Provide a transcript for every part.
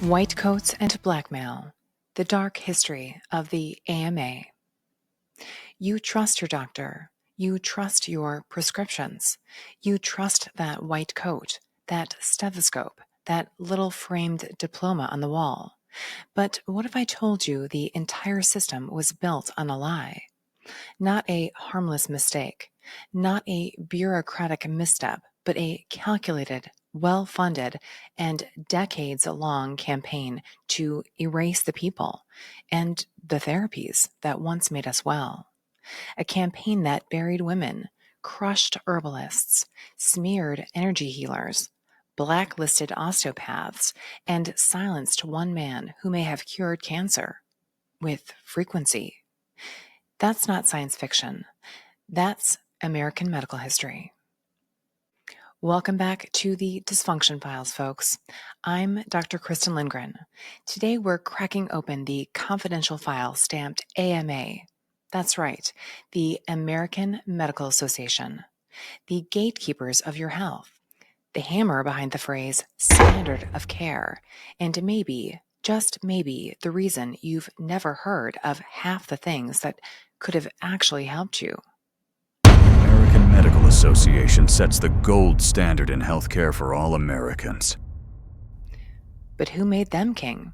White coats and blackmail, the dark history of the AMA. You trust your doctor. You trust your prescriptions. You trust that white coat, that stethoscope, that little framed diploma on the wall. But what if I told you the entire system was built on a lie? Not a harmless mistake, not a bureaucratic misstep, but a calculated, well-funded, and decades-long campaign to erase the people and the therapies that once made us well. A campaign that buried women, crushed herbalists, smeared energy healers, blacklisted osteopaths, and silenced one man who may have cured cancer with frequency. That's not science fiction. That's American medical history. Welcome back to the Dysfunction Files, folks. I'm Dr. Kristen Lindgren. Today we're cracking open the confidential file stamped AMA. That's right, the American Medical Association, the gatekeepers of your health, the hammer behind the phrase standard of care, and maybe, just maybe, the reason you've never heard of half the things that could have actually helped you. The American Medical Association sets the gold standard in healthcare for all Americans. But who made them king?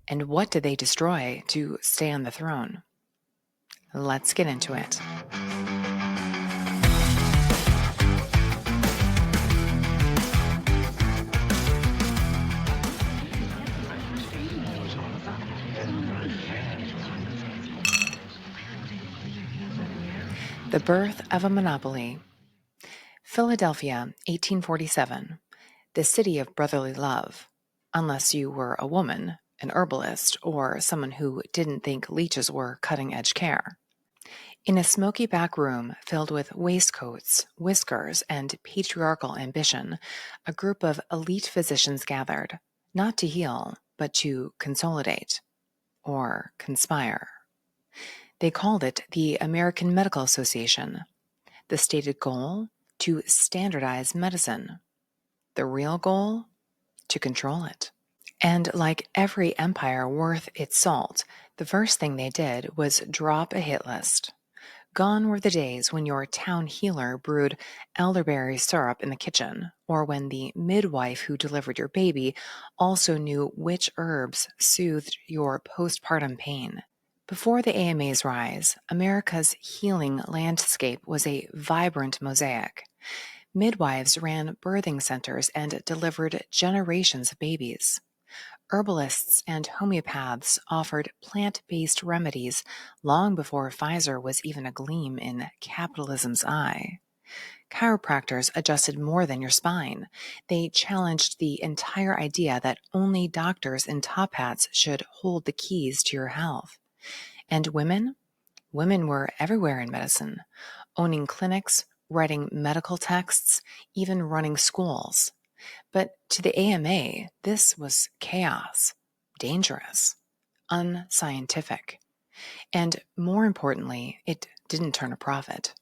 And what did they destroy to stay on the throne? Let's get into it. The birth of a monopoly. Philadelphia, 1847, the city of brotherly love, unless you were a woman, an herbalist, or someone who didn't think leeches were cutting-edge care. In a smoky back room filled with waistcoats, whiskers, and patriarchal ambition, a group of elite physicians gathered, not to heal, but to consolidate, or conspire. They called it the American Medical Association. The stated goal? To standardize medicine. The real goal? To control it. And like every empire worth its salt, the first thing they did was drop a hit list. Gone were the days when your town healer brewed elderberry syrup in the kitchen, or when the midwife who delivered your baby also knew which herbs soothed your postpartum pain. Before the AMA's rise, America's healing landscape was a vibrant mosaic. Midwives ran birthing centers and delivered generations of babies. Herbalists and homeopaths offered plant-based remedies long before Pfizer was even a gleam in capitalism's eye. Chiropractors adjusted more than your spine. They challenged the entire idea that only doctors in top hats should hold the keys to your health. And women? Women were everywhere in medicine, owning clinics, writing medical texts, even running schools. But to the AMA, this was chaos, dangerous, unscientific. And more importantly, it didn't turn a profit.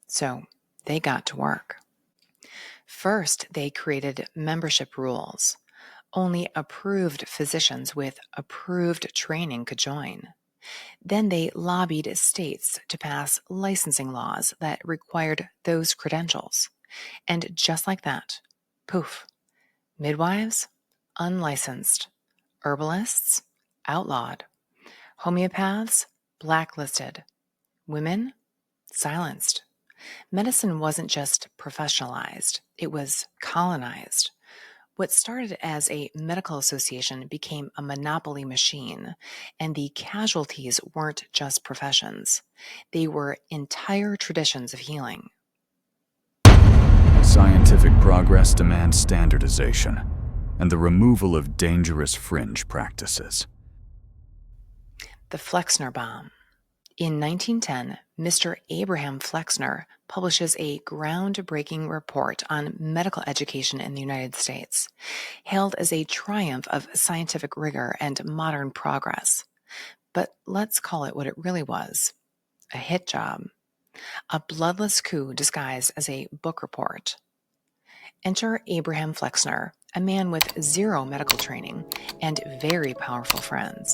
So they got to work. First, they created membership rules. Only approved physicians with approved training could join. Then they lobbied states to pass licensing laws that required those credentials. And just like that, poof, midwives, unlicensed, herbalists, outlawed, homeopaths, blacklisted, women, silenced. Medicine wasn't just professionalized, it was colonized. What started as a medical association became a monopoly machine, and the casualties weren't just professions. They were entire traditions of healing. Scientific progress demands standardization and the removal of dangerous fringe practices. The Flexner Bomb. In 1910, Mr. Abraham Flexner publishes a groundbreaking report on medical education in the United States, hailed as a triumph of scientific rigor and modern progress. But let's call it what it really was, a hit job, a bloodless coup disguised as a book report. Enter Abraham Flexner, a man with zero medical training and very powerful friends.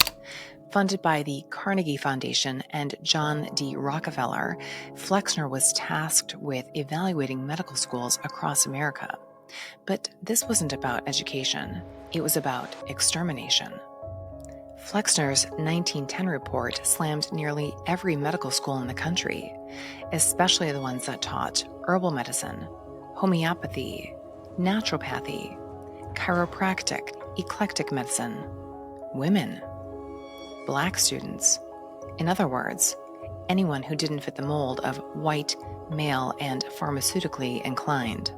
Funded by the Carnegie Foundation and John D. Rockefeller, Flexner was tasked with evaluating medical schools across America. But this wasn't about education, it was about extermination. Flexner's 1910 report slammed nearly every medical school in the country, especially the ones that taught herbal medicine, homeopathy, naturopathy, chiropractic, eclectic medicine, women, Black students. In other words, anyone who didn't fit the mold of white, male, and pharmaceutically inclined.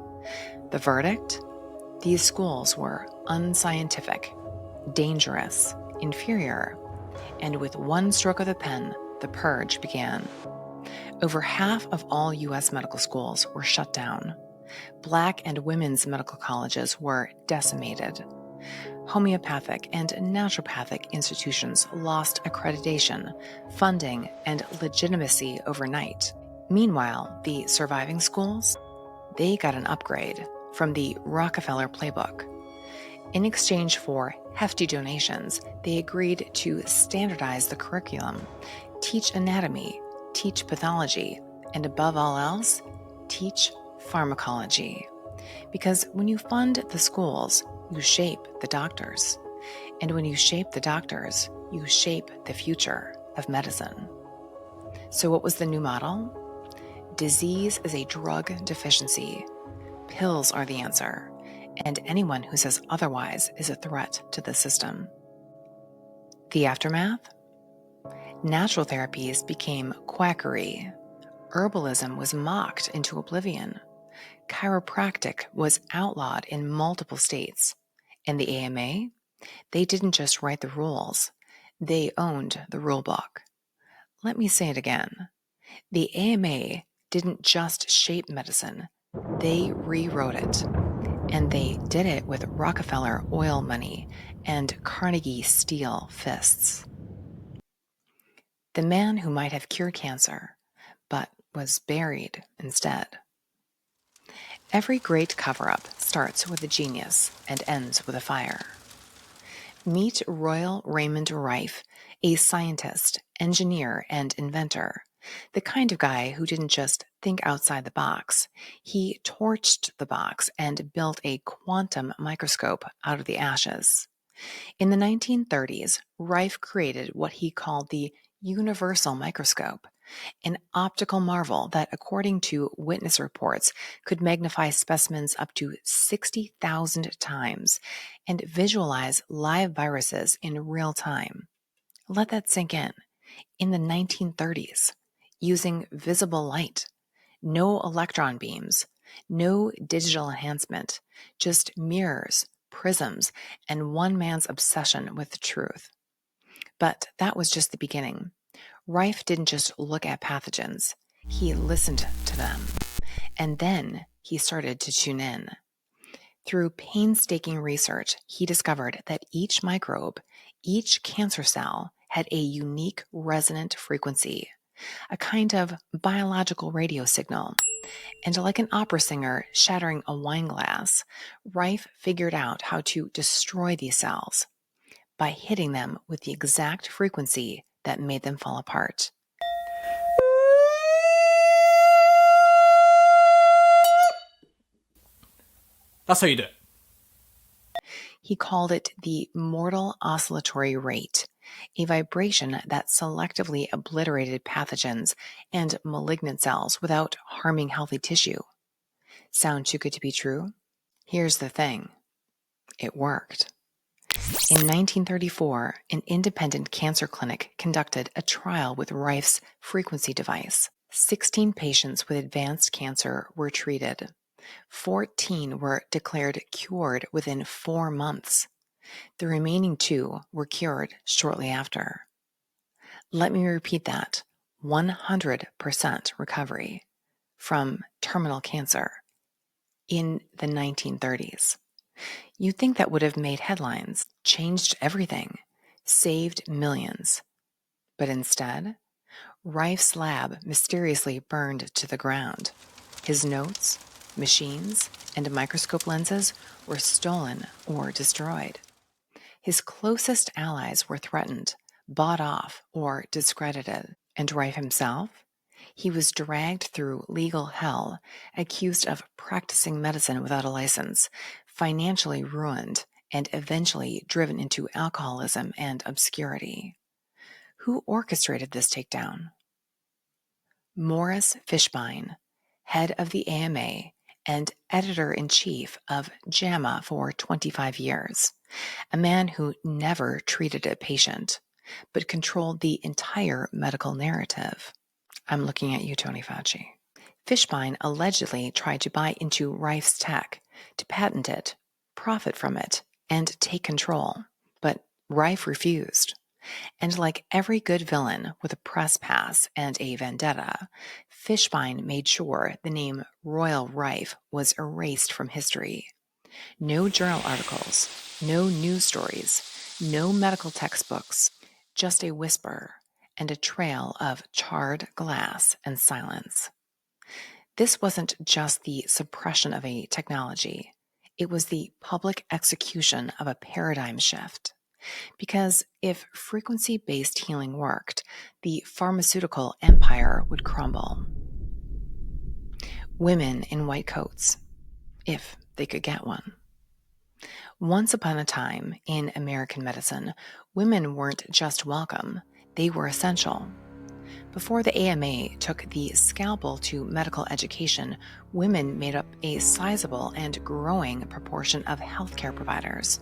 The verdict? These schools were unscientific, dangerous, inferior, and with one stroke of the pen, the purge began. Over half of all U.S. medical schools were shut down. Black and women's medical colleges were decimated. Homeopathic and naturopathic institutions lost accreditation, funding, and legitimacy overnight. Meanwhile, the surviving schools, they got an upgrade from the Rockefeller playbook. In exchange for hefty donations, they agreed to standardize the curriculum, teach anatomy, teach pathology, and above all else, teach pharmacology. Because when you fund the schools, you shape the doctors. And when you shape the doctors, you shape the future of medicine. So what was the new model? Disease is a drug deficiency. Pills are the answer. And anyone who says otherwise is a threat to the system. The aftermath? Natural therapies became quackery. Herbalism was mocked into oblivion. Chiropractic was outlawed in multiple states. And the AMA? They didn't just write the rules. They owned the rule book. Let me say it again. The AMA didn't just shape medicine. They rewrote it. And they did it with Rockefeller oil money and Carnegie steel fists. The man who might have cured cancer, but was buried instead. Every great cover-up starts with a genius and ends with a fire. Meet Royal Raymond Rife, a scientist, engineer, and inventor. The kind of guy who didn't just think outside the box. He torched the box and built a quantum microscope out of the ashes. In the 1930s, Rife created what he called the universal microscope, an optical marvel that, according to witness reports, could magnify specimens up to 60,000 times and visualize live viruses in real time. Let that sink in. In the 1930s, using visible light, no electron beams, no digital enhancement, just mirrors, prisms, and one man's obsession with the truth. But that was just the beginning. Rife didn't just look at pathogens, he listened to them. And then he started to tune in. Through painstaking research, he discovered that each microbe, each cancer cell, had a unique resonant frequency, a kind of biological radio signal. And like an opera singer shattering a wine glass, Rife figured out how to destroy these cells by hitting them with the exact frequency that made them fall apart. That's how you do it. He called it the mortal oscillatory rate, a vibration that selectively obliterated pathogens and malignant cells without harming healthy tissue. Sound too good to be true? Here's the thing. It worked. In 1934, an independent cancer clinic conducted a trial with Rife's frequency device. 16 patients with advanced cancer were treated. 14 were declared cured within 4 months. The remaining 2 were cured shortly after. Let me repeat that. 100% recovery from terminal cancer in the 1930s. You'd think that would have made headlines, changed everything, saved millions. But instead, Rife's lab mysteriously burned to the ground. His notes Machines and microscope lenses were stolen or destroyed. His closest allies were threatened, bought off, or discredited. And Rife himself? He was dragged through legal hell, accused of practicing medicine without a license, financially ruined, and eventually driven into alcoholism and obscurity. Who orchestrated this takedown? Morris Fishbein, head of the AMA and editor-in-chief of JAMA for 25 years, a man who never treated a patient, but controlled the entire medical narrative. I'm looking at you, Tony Fauci. Fishbein allegedly tried to buy into Rife's tech, to patent it, profit from it, and take control, but Rife refused. And like every good villain with a press pass and a vendetta, Fishbein made sure the name Royal Rife was erased from history. No journal articles, no news stories, no medical textbooks, just a whisper and a trail of charred glass and silence. This wasn't just the suppression of a technology, it was the public execution of a paradigm shift. Because if frequency-based healing worked, the pharmaceutical empire would crumble. Women in white coats, if they could get one. Once upon a time, in American medicine, women weren't just welcome, they were essential. Before the AMA took the scalpel to medical education, women made up a sizable and growing proportion of healthcare providers.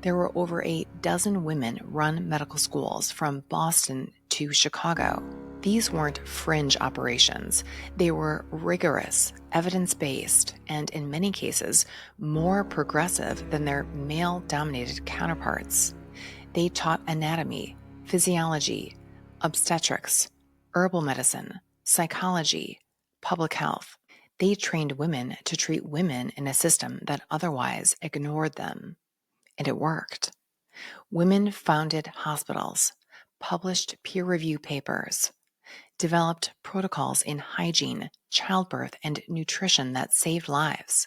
There were over a dozen women-run medical schools from Boston to Chicago. These weren't fringe operations. They were rigorous, evidence-based, and in many cases, more progressive than their male-dominated counterparts. They taught anatomy, physiology, obstetrics, herbal medicine, psychology, public health. They trained women to treat women in a system that otherwise ignored them. And it worked. Women founded hospitals, published peer-reviewed papers, developed protocols in hygiene, childbirth, and nutrition that saved lives.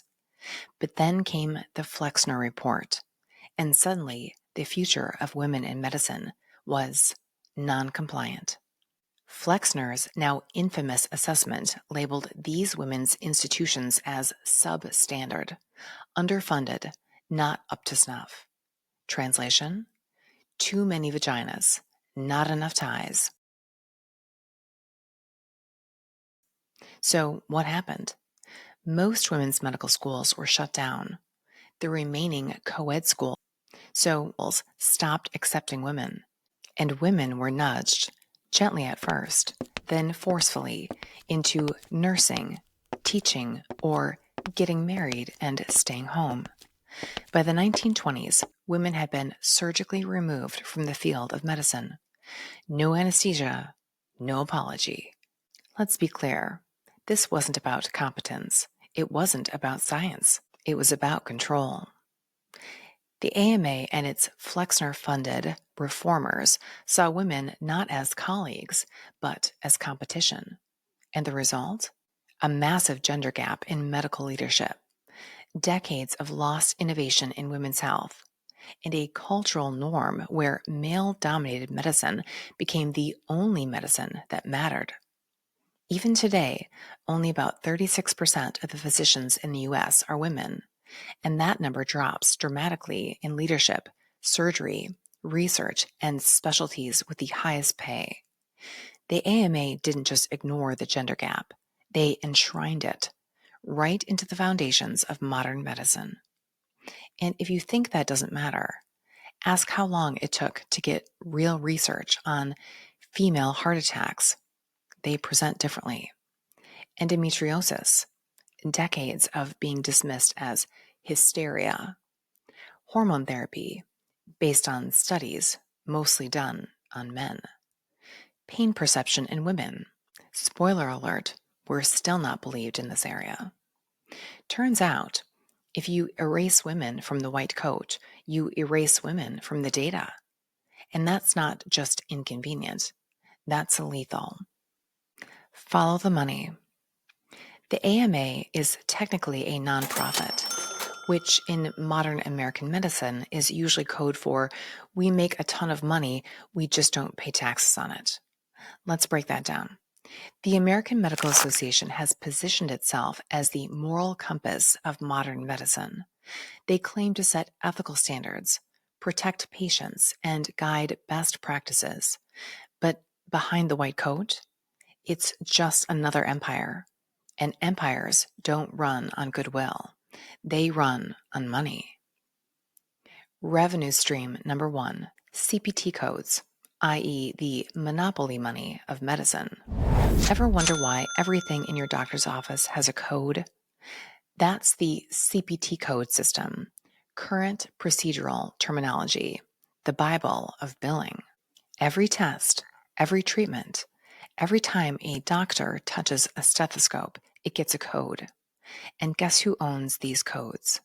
But then came the Flexner Report, and suddenly the future of women in medicine was non-compliant. Flexner's now infamous assessment labeled these women's institutions as substandard, underfunded, not up to snuff. Translation: too many vaginas, not enough ties. So what happened? Most women's medical schools were shut down. The remaining co-ed schools stopped accepting women, and women were nudged, gently at first, then forcefully, into nursing, teaching, or getting married and staying home. By the 1920s, women had been surgically removed from the field of medicine. No anesthesia, no apology. Let's be clear, this wasn't about competence. It wasn't about science. It was about control. The AMA and its Flexner-funded reformers saw women not as colleagues, but as competition. And the result? A massive gender gap in medical leadership, decades of lost innovation in women's health, and a cultural norm where male-dominated medicine became the only medicine that mattered. Even today, only about 36% of the physicians in the U.S. are women, and that number drops dramatically in leadership, surgery, research, and specialties with the highest pay. The AMA didn't just ignore the gender gap, they enshrined it right into the foundations of modern medicine. And if you think that doesn't matter, ask how long it took to get real research on female heart attacks. They present differently. Endometriosis, decades of being dismissed as hysteria. Hormone therapy, based on studies mostly done on men. Pain perception in women. Spoiler alert, we're still not believed in this area. Turns out, if you erase women from the white coat, you erase women from the data. And that's not just inconvenient, that's lethal. Follow the money. The AMA is technically a nonprofit, which in modern American medicine is usually code for we make a ton of money, we just don't pay taxes on it. Let's break that down. The American Medical Association has positioned itself as the moral compass of modern medicine. They claim to set ethical standards, protect patients, and guide best practices. But behind the white coat, it's just another empire. And empires don't run on goodwill. They run on money. Revenue stream number 1, CPT codes, i.e. the monopoly money of medicine. Ever wonder why everything in your doctor's office has a code? That's the CPT code system, current procedural terminology, the Bible of billing. Every test, every treatment, every time a doctor touches a stethoscope, it gets a code. And guess who owns these codes?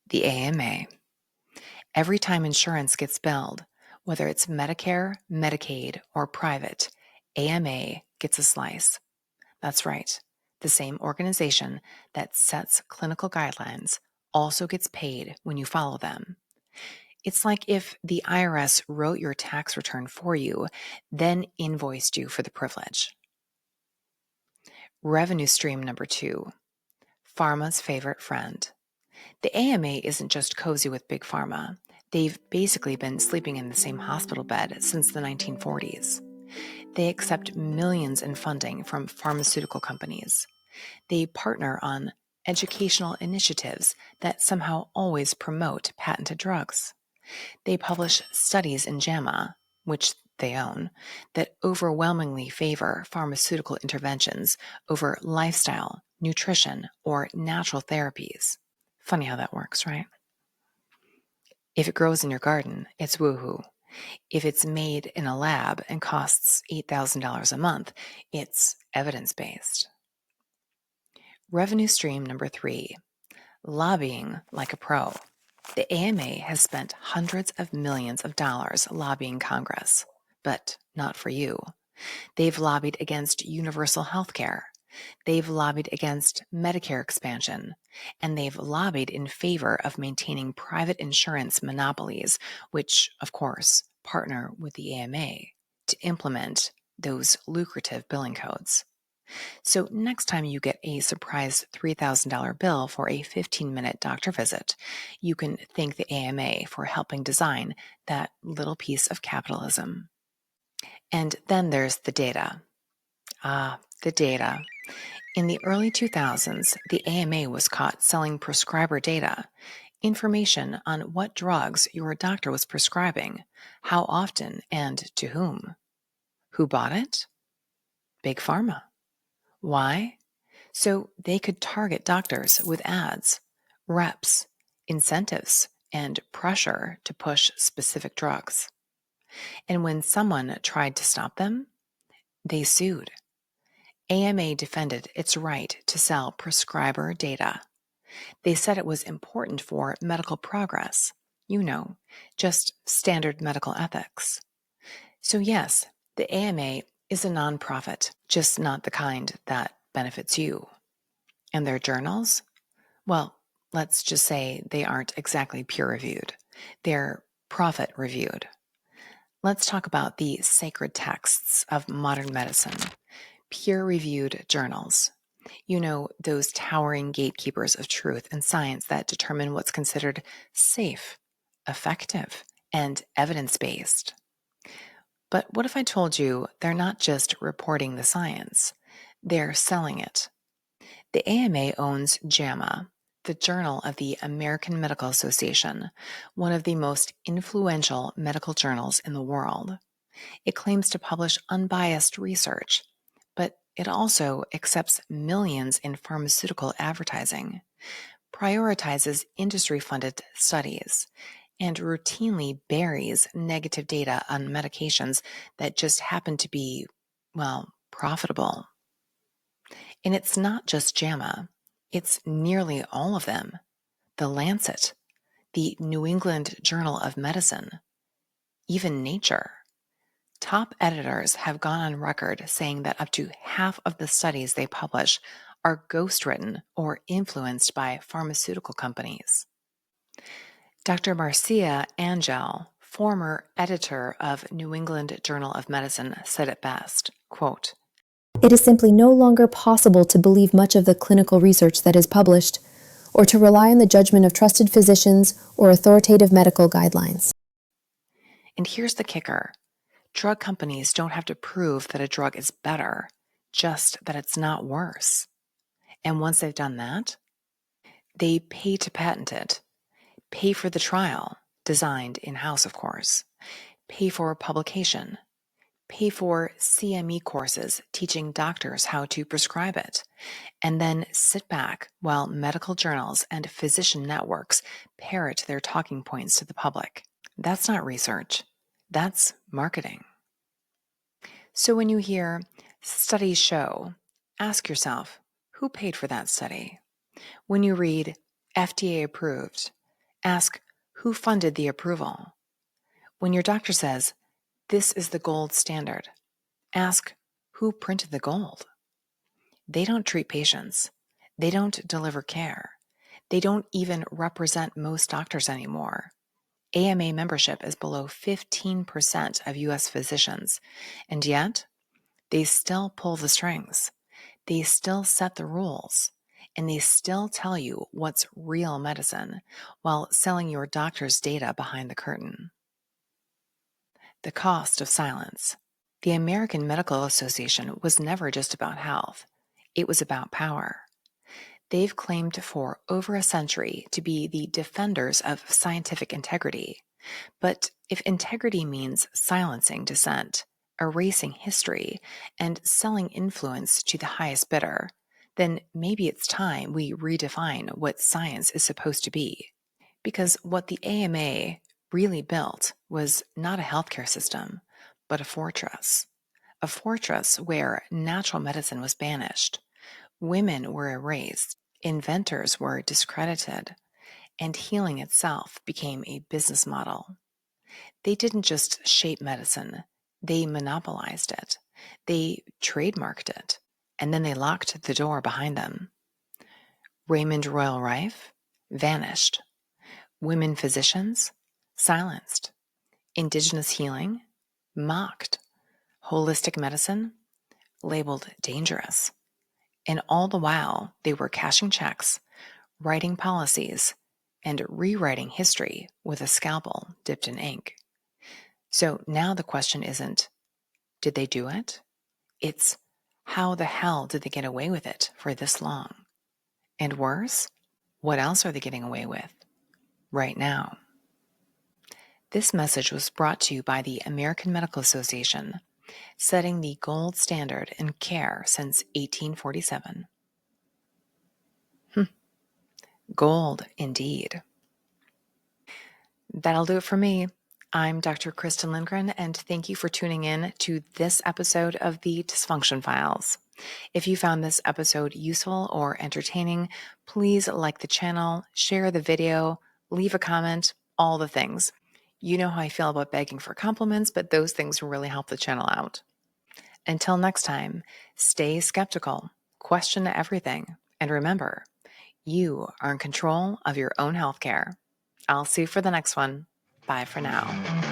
The AMA. Every time insurance gets billed, whether it's Medicare, Medicaid, or private, AMA gets a slice. That's right. The same organization that sets clinical guidelines also gets paid when you follow them. It's like if the IRS wrote your tax return for you, then invoiced you for the privilege. Revenue stream number 2, pharma's favorite friend. The AMA isn't just cozy with Big Pharma. They've basically been sleeping in the same hospital bed since the 1940s. They accept millions in funding from pharmaceutical companies. They partner on educational initiatives that somehow always promote patented drugs. They publish studies in JAMA, which they own, that overwhelmingly favor pharmaceutical interventions over lifestyle, nutrition, or natural therapies. Funny how that works, right? If it grows in your garden, it's woohoo. If it's made in a lab and costs $8,000 a month, it's evidence-based. Revenue stream number 3, lobbying like a pro. The AMA has spent hundreds of millions of dollars lobbying Congress, but not for you. They've lobbied against universal health care. They've lobbied against Medicare expansion, and they've lobbied in favor of maintaining private insurance monopolies, which, of course, partner with the AMA to implement those lucrative billing codes. So next time you get a surprise $3,000 bill for a 15-minute doctor visit, you can thank the AMA for helping design that little piece of capitalism. And then there's the data. The data. In the early 2000s, the AMA was caught selling prescriber data, information on what drugs your doctor was prescribing, how often, and to whom. Who bought it? Big Pharma. Why? So they could target doctors with ads, reps, incentives, and pressure to push specific drugs. And when someone tried to stop them, they sued. AMA defended its right to sell prescriber data. They said it was important for medical progress, just standard medical ethics. So yes, the AMA is a nonprofit, just not the kind that benefits you. And their journals? Well, let's just say they aren't exactly peer-reviewed. They're profit-reviewed. Let's talk about the sacred texts of modern medicine, peer-reviewed journals. Those towering gatekeepers of truth and science that determine what's considered safe, effective, and evidence-based. But what if I told you they're not just reporting the science, they're selling it? The AMA owns JAMA, the Journal of the American Medical Association, one of the most influential medical journals in the world. It claims to publish unbiased research, but it also accepts millions in pharmaceutical advertising, prioritizes industry-funded studies, and routinely buries negative data on medications that just happen to be, profitable. And it's not just JAMA, it's nearly all of them. The Lancet, the New England Journal of Medicine, even Nature. Top editors have gone on record saying that up to half of the studies they publish are ghostwritten or influenced by pharmaceutical companies. Dr. Marcia Angel, former editor of New England Journal of Medicine, said it best, quote, "It is simply no longer possible to believe much of the clinical research that is published, or to rely on the judgment of trusted physicians or authoritative medical guidelines." And here's the kicker. Drug companies don't have to prove that a drug is better, just that it's not worse. And once they've done that, they pay to patent it, pay for the trial, designed in-house, of course, pay for publication, pay for CME courses teaching doctors how to prescribe it, and then sit back while medical journals and physician networks parrot their talking points to the public. That's not research. That's marketing. So when you hear studies show, ask yourself, who paid for that study? When you read FDA approved, ask who funded the approval. When your doctor says, this is the gold standard, ask who printed the gold. They don't treat patients. They don't deliver care. They don't even represent most doctors anymore. AMA membership is below 15% of US physicians, and yet they still pull the strings. They still set the rules, and they still tell you what's real medicine while selling your doctor's data behind the curtain. The cost of silence. The American Medical Association was never just about health. It was about power. They've claimed for over a century to be the defenders of scientific integrity. But if integrity means silencing dissent, erasing history, and selling influence to the highest bidder, then maybe it's time we redefine what science is supposed to be. Because what the AMA really built was not a healthcare system, but a fortress where natural medicine was banished, women were erased, inventors were discredited, and healing itself became a business model. They didn't just shape medicine, they monopolized it. They trademarked it, and then they locked the door behind them. Raymond Royal Rife vanished. Women physicians silenced. Indigenous healing mocked. Holistic medicine labeled dangerous. And all the while, they were cashing checks, writing policies, and rewriting history with a scalpel dipped in ink. So now the question isn't, did they do it? It's, how the hell did they get away with it for this long? And worse, what else are they getting away with right now? This message was brought to you by the American Medical Association, setting the gold standard in care since 1847. Gold, indeed. That'll do it for me. I'm Dr. Kristen Lindgren, and thank you for tuning in to this episode of the Dysfunction Files. If you found this episode useful or entertaining, please like the channel, share the video, leave a comment, all the things. You know how I feel about begging for compliments, but those things really help the channel out. Until next time, stay skeptical, question everything, and remember, you are in control of your own healthcare. I'll see you for the next one. Bye for now.